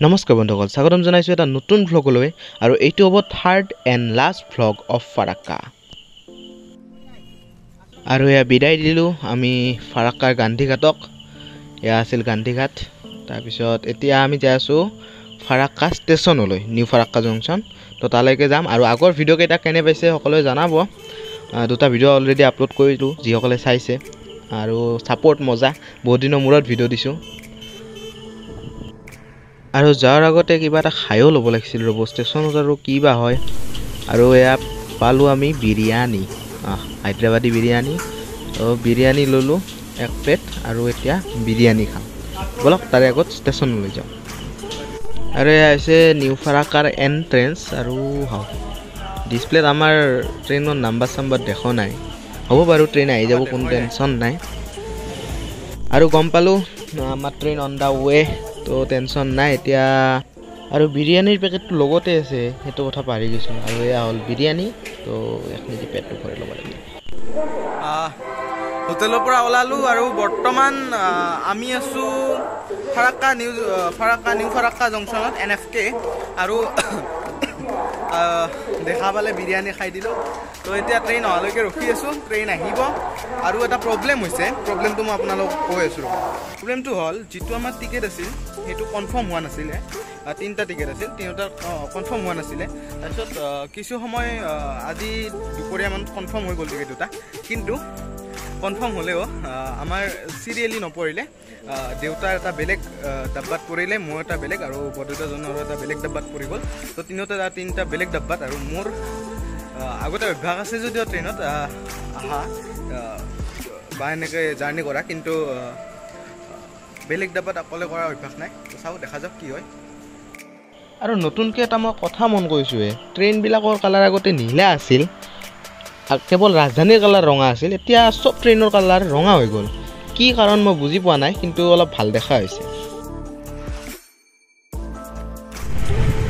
নমস্কাৰ বন্ধুসকল, স্বাগতম জনাইছোঁ এটা নতুন ভ্লগলৈ। আৰু এইটো হ'ব third and last vlog of Farakka. আৰু এয়া বিদায় দিলোঁ আমি ফাৰাক্কাৰ গান্ধীঘাটক। এয়া আছিল গান্ধীঘাট। তাৰপিছত এতিয়া আমি যাই আছোঁ ফাৰাক্কা ষ্টেচনলৈ, নিউ ফাৰাক্কা জংচন। তো তালৈকে যাম। আৰু আগৰ ভিডিঅ'কেইটা কেনে পাইছে সকলোৱে জনাব। দুটা ভিডিঅ' অলৰেডি আপলোড কৰিলোঁ, যিসকলে চাইছে। আৰু ছাপোৰ্ট মজা, বহুত দিনৰ মূৰত ভিডিঅ' দিছোঁ। আৰু যোৱাৰ আগতে কিবা এটা খায়ো ল'ব লাগিছিল ৰ'ব, ষ্টেচনত আৰু কি বা হয়। আৰু এয়া পালোঁ আমি বিৰিয়ানী, হায়দৰাবাদী বিৰিয়ানী। তো বিৰিয়ানী ল'লোঁ 1 প্লেট, আৰু এতিয়া বিৰিয়ানী খাম। ব'লক তাৰে আগত ষ্টেচনলৈ যাওঁ। আৰু এয়া হৈছে নিউ ফাৰাক্কাৰ এণ্ট্ৰেঞ্চ। আৰু ডিছপ্লেত আমাৰ ট্ৰেইনৰ নাম্বাৰ চাম্বাৰ দেখা নাই। হ'ব বাৰু, ট্ৰেইন আহি যাব, কোনো টেনশ্যন নাই। আৰু গম পালোঁ আমাৰ ট্ৰেইন অন দ্য ৱে, তো টেনশ্যন নাই এতিয়া। আৰু বিৰিয়ানীৰ পেকেটটো লগতে আছে, সেইটো কথা পাহৰি গৈছোঁ। আৰু এয়া হ'ল বিৰিয়ানী। তো এইখিনি পেটটো ভৰাই ল'ব লাগিব। হোটেলৰ পৰা ওলালোঁ আৰু বৰ্তমান আমি আছোঁ ফাৰাক্কা নিউ ফাৰাক্কা জংচনত, NFK। আৰু দেখা পালে বিৰিয়ানী খাই দিলোঁ। তো এতিয়া ট্ৰেইন অহালৈকে ৰখি আছোঁ, ট্ৰেইন আহিব। আৰু এটা প্ৰব্লেম হৈছে, প্ৰব্লেমটো মই আপোনালোকক কৈ আছোঁ। প্ৰব্লেমটো হ'ল, যিটো আমাৰ টিকেট আছিল সেইটো কনফাৰ্ম হোৱা নাছিলে। 3টা টিকেট আছিল, 3টা কনফাৰ্ম হোৱা নাছিলে। তাৰপিছত কিছু সময় আজি দুপৰীয়ামানত কনফাৰ্ম হৈ গ'ল টিকেট দুটা। কিন্তু কনফাৰ্ম হ'লেও আমাৰ চিৰিয়েলি নপৰিলে। দেউতাৰ এটা বেলেগ ডাব্বাত পৰিলে, মোৰ এটা বেলেগ, আৰু বৰদেউতাজনৰ এটা বেলেগ ডাব্বাত পৰি গ'ল। তো 3টা বেলেগ ডাব্বাত। আৰু মোৰ আগতে অভ্যাস আছে যদিও ট্ৰেইনত অহা বা এনেকৈ জাৰ্ণি কৰা, কিন্তু বেলেগ ডাব্বাত অকলে কৰা অভ্যাস নাই। তো চাওঁ, দেখা যাওক কি হয়। আৰু নতুনকৈ এটা মই কথা মন কৰিছোঁহে, ট্ৰেইনবিলাকৰ কালাৰ আগতে নীলা আছিল, কেৱল ৰাজধানীৰ কালাৰ ৰঙা আছিল। এতিয়া চব ট্ৰেইনৰ কালাৰ ৰঙা হৈ গ'ল। কি কাৰণ মই বুজি পোৱা নাই, কিন্তু অলপ ভাল দেখা হৈছে।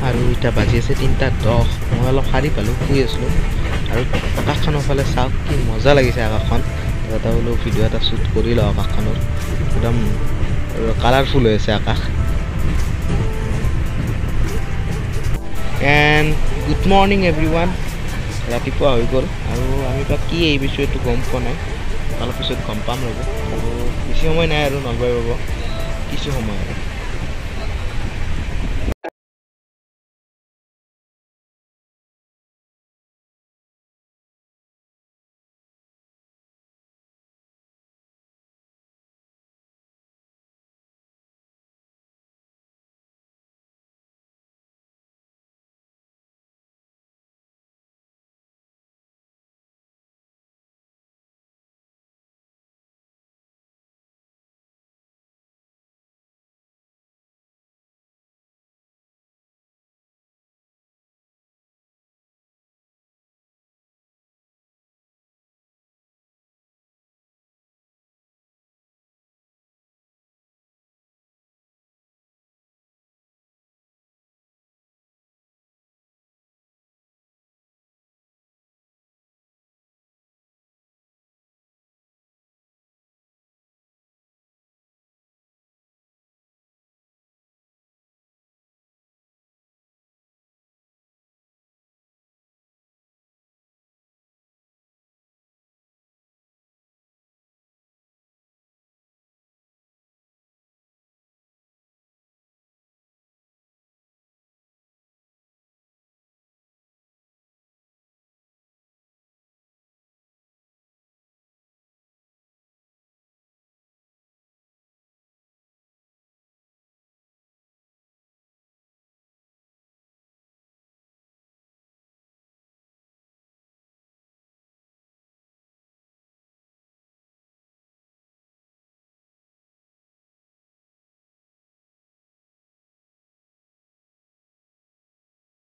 আৰু এতিয়া বাজি আছে 3:10। মই অলপ সাৰি পালোঁ, শুই আছিলোঁ। আৰু আকাশখনৰ ফালে চাওক, কি মজা লাগিছে আকাশখন। এটা বোলো ভিডিঅ' এটা শ্বুট কৰি লওঁ আকাশখনৰ। একদম কালাৰফুল হৈ আছে আকাশ। And good morning everyone. ৰাতিপুৱা হৈ গ'ল, আৰু আমি বা কি এই বিষয়টো গম পোৱা নাই। অলপ পিছত গম পাম ৰ'ব। আৰু বেছি সময় নাই আৰু নলবাৰী পাব, কিছু সময় আৰু।